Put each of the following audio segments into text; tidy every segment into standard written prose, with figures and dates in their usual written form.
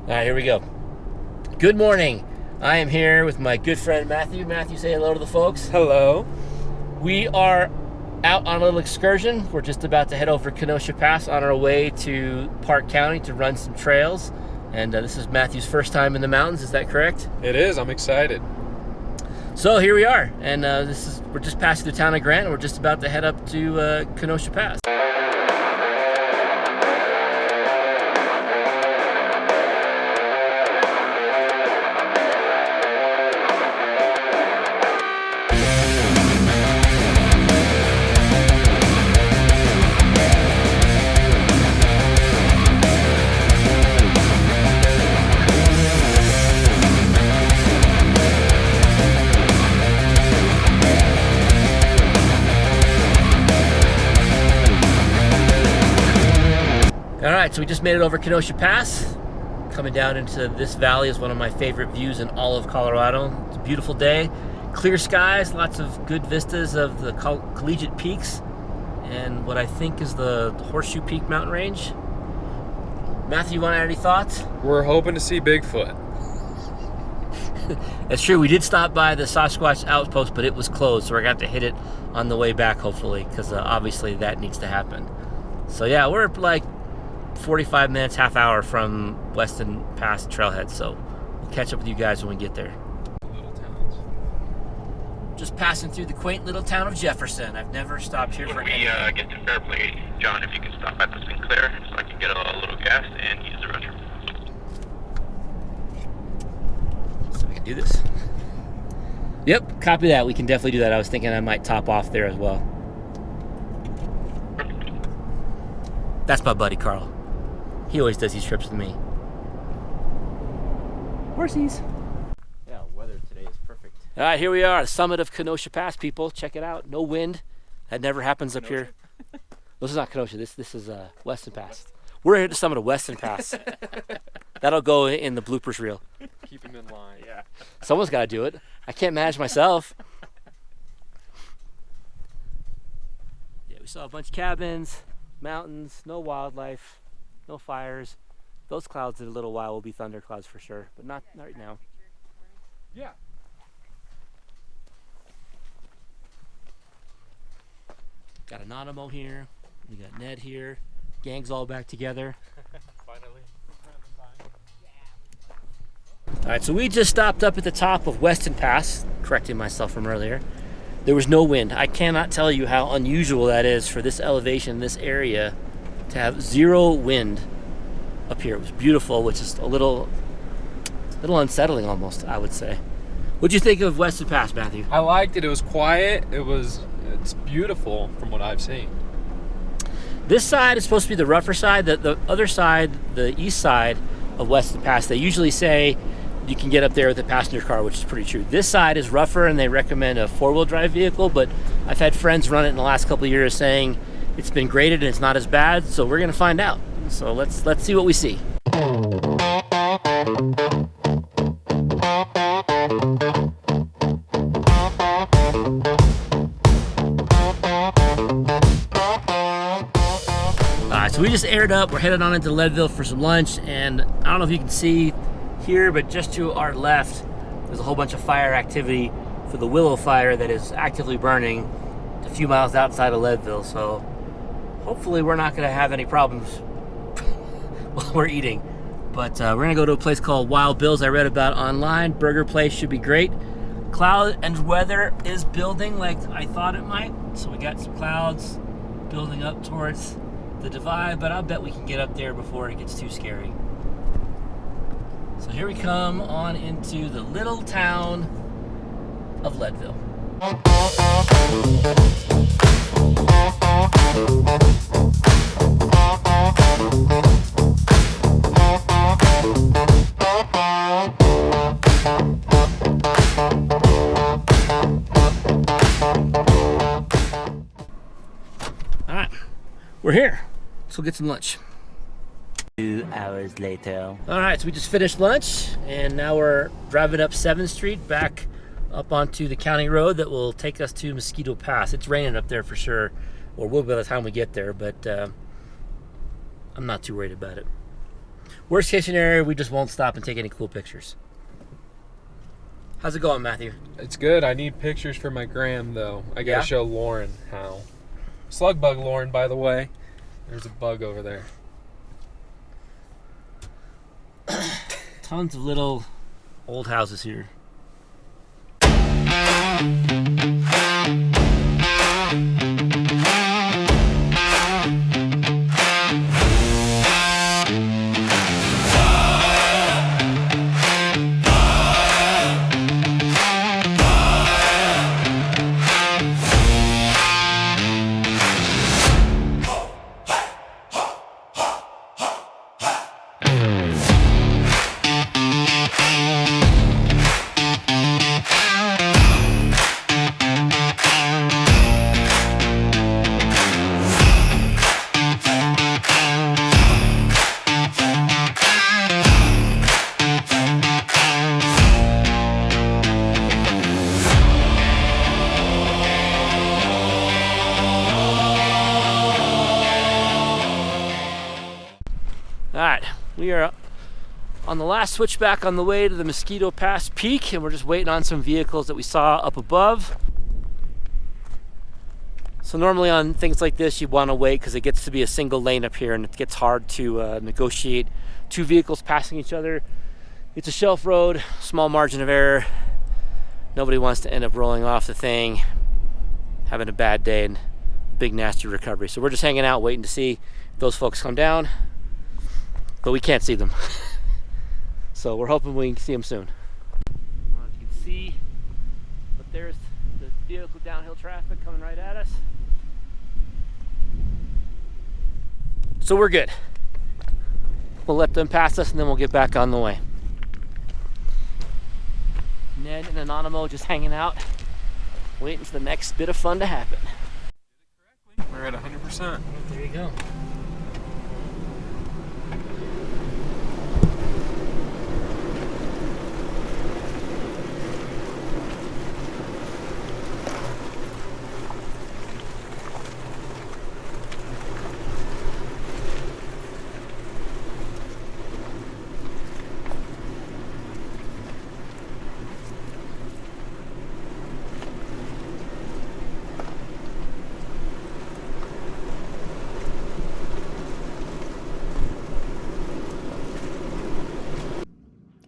All right, here we go. Good morning. I am here with my good friend Matthew. Matthew, say hello to the folks. Hello. We are out on a little excursion. We're just about to head over Kenosha Pass on our way to Park County to run some trails. And this is Matthew's first time in the mountains. Is that correct? It is. I'm excited. So here we are, and we're just passing the town of Grant, and we're just about to head up to Kenosha Pass. All right, so we just made it over Kenosha Pass. Coming down into this valley is one of my favorite views in all of Colorado. It's a beautiful day, clear skies, lots of good vistas of the collegiate peaks, and what I think is the Horseshoe Peak mountain range. Matthew, you want to add any thoughts? We're hoping to see Bigfoot. That's true. We did stop by the Sasquatch outpost, but it was closed, so we're going to have to hit it on the way back, hopefully, because obviously that needs to happen. So yeah, we're like 45 minutes, half hour from Weston Pass trailhead, so we'll catch up with you guys when we get there. Little towns. Just passing through the quaint little town of Jefferson. I've never stopped here for When we get to Fairplay, John, if you can stop at the Sinclair so I can get a little gas and use the restroom. So we can do this. Yep, copy that. We can definitely do that. I was thinking I might top off there as well. That's my buddy Carl. He always does these trips with me. Horsies. Yeah, weather today is perfect. All right, here we are, the summit of Kenosha Pass, people. Check it out. No wind. That never happens up here. This is not Kenosha. This is Weston Pass. We're here at the summit of Weston Pass. That'll go in the bloopers reel. Keep him in line. Yeah. Someone's got to do it. I can't manage myself. Yeah, we saw a bunch of cabins, mountains, no wildlife, no fires. Those clouds in a little while will be thunder clouds for sure, but not right now. Yeah. Got Anonymous here. We got Ned here. Gang's all back together. Finally. All right, so we just stopped up at the top of Weston Pass, correcting myself from earlier. There was no wind. I cannot tell you how unusual that is for this elevation, this area, to have zero wind up here. It was beautiful, which is a little unsettling almost, I would say. What'd you think of Weston Pass, Matthew? I liked it. It was quiet. It's beautiful from what I've seen. This side is supposed to be the rougher side. The other side, the east side of Weston Pass, they usually say you can get up there with a passenger car, which is pretty true. This side is rougher, and they recommend a four-wheel drive vehicle, but I've had friends run it in the last couple of years saying it's been graded and it's not as bad, so we're gonna find out. So let's see what we see. So we just aired up. We're headed on into Leadville for some lunch, and I don't know if you can see here, but just to our left, there's a whole bunch of fire activity for the willow fire that is actively burning a few miles outside of Leadville. So hopefully we're not going to have any problems while we're eating. But we're going to go to a place called Wild Bill's I read about online. Burger place should be great. Cloud and weather is building like I thought it might. So we got some clouds building up towards the divide, but I'll bet we can get up there before it gets too scary. So here we come on into the little town of Leadville. All right, we're here. So we'll get some lunch. 2 hours later. All right, so we just finished lunch, and now we're driving up 7th Street back up onto the county road that will take us to Mosquito Pass. It's raining up there for sure, or will be by the time we get there, but I'm not too worried about it. Worst case scenario, we just won't stop and take any cool pictures. How's it going, Matthew? It's good. I need pictures for my gram, though. I gotta Yeah? show Lauren how. Slug bug Lauren, by the way. There's a bug over there. Tons of little old houses here. Alright, we are on the last switchback on the way to the Mosquito Pass Peak, and we're just waiting on some vehicles that we saw up above. So normally on things like this you want to wait because it gets to be a single lane up here and it gets hard to negotiate two vehicles passing each other. It's a shelf road, small margin of error. Nobody wants to end up rolling off the thing, having a bad day and big nasty recovery. So we're just hanging out waiting to see if those folks come down. But we can't see them. So we're hoping we can see them soon. Well, as you can see, but there's the vehicle downhill traffic coming right at us. So we're good. We'll let them pass us and then we'll get back on the way. Ned and Anonymous just hanging out, waiting for the next bit of fun to happen. We're at 100%. There you go.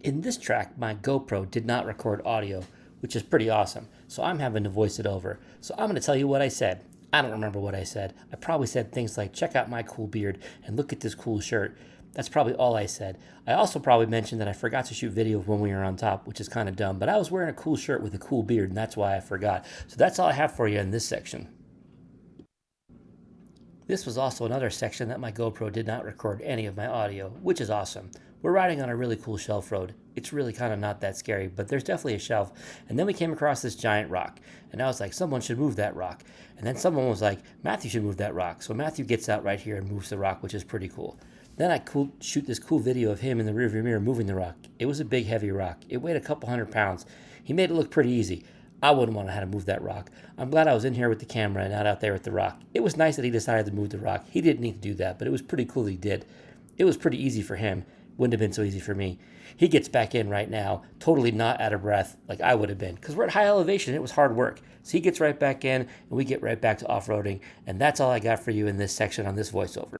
In this track, my GoPro did not record audio, which is pretty awesome, so I'm having to voice it over. So I'm going to tell you what I said. I don't remember what I said. I probably said things like, check out my cool beard and look at this cool shirt. That's probably all I said. I also probably mentioned that I forgot to shoot video when we were on top, which is kind of dumb, but I was wearing a cool shirt with a cool beard, and that's why I forgot. So that's all I have for you in this section. This was also another section that my GoPro did not record any of my audio, which is awesome. We're riding on a really cool shelf road. It's really kind of not that scary, but there's definitely a shelf. And then we came across this giant rock. And I was like, someone should move that rock. And then someone was like, Matthew should move that rock. So Matthew gets out right here and moves the rock, which is pretty cool. Then I shoot this cool video of him in the rearview mirror moving the rock. It was a big, heavy rock. It weighed a couple 100 pounds. He made it look pretty easy. I wouldn't want to have to move that rock. I'm glad I was in here with the camera and not out there with the rock. It was nice that he decided to move the rock. He didn't need to do that, but it was pretty cool he did. It was pretty easy for him. Wouldn't have been so easy for me. He gets back in right now, totally not out of breath like I would have been, because we're at high elevation. It was hard work. So he gets right back in, and we get right back to off-roading. And that's all I got for you in this section on this voiceover.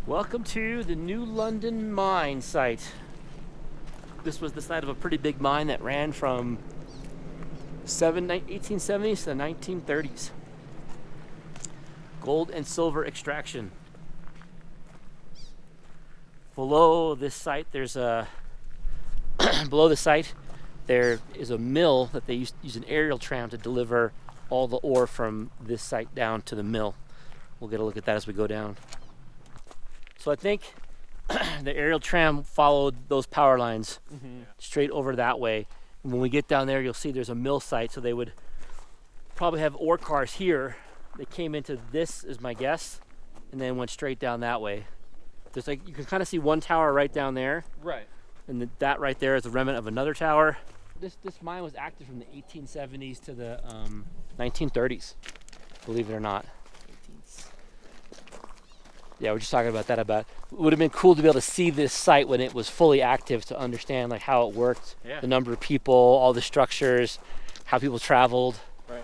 Welcome to the New London mine site. This was the site of a pretty big mine that ran from 1870s to the 1930s. Gold and silver extraction. below this site, there's a below the site there is a mill that they use an aerial tram to deliver all the ore from this site down to the mill. We'll get a look at that as we go down. So I think the aerial tram followed those power lines straight over that way. And when we get down there, you'll see there's a mill site, so they would probably have ore cars here. They came into this, is my guess, and then went straight down that way. There's like, you can kind of see one tower right down there. Right. And that right there is a remnant of another tower. This mine was active from the 1870s to the 1930s, believe it or not. Yeah, we're just talking about that. It would have been cool to be able to see this site when it was fully active, to understand like how it worked, the number of people, all the structures, how people traveled. Right.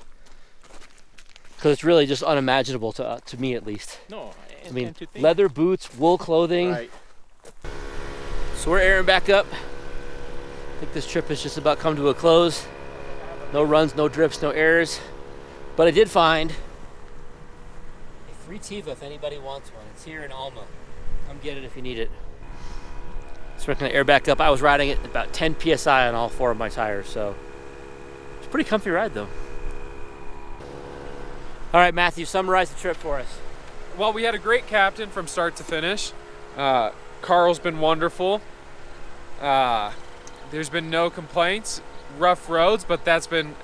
Because it's really just unimaginable to me, at least. No, I mean, leather boots, wool clothing. Right. So we're airing back up. I think this trip has just about come to a close. No runs, no drips, no errors. But I did find a free Tiva if anybody wants one. It's here in Alma. Come get it if you need it. So we're gonna air back up. I was riding it about 10 PSI on all 4 of my tires, so it's a pretty comfy ride though. All right, Matthew, summarize the trip for us. Well, we had a great captain from start to finish. Carl's been wonderful. There's been no complaints. Rough roads, but that's been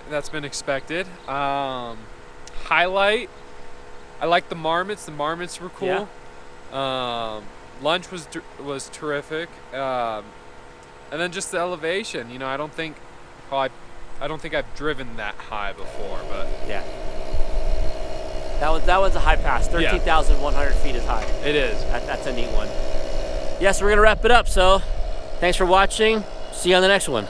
expected. Highlight, I like the marmots. The marmots were cool. Yeah. Lunch was terrific. And then just the elevation. You know, I don't think I've driven that high before, but yeah. That one's a high pass. 13,100 feet is high. It is. That's a neat one. Yes, we're gonna wrap it up. So, thanks for watching. See you on the next one.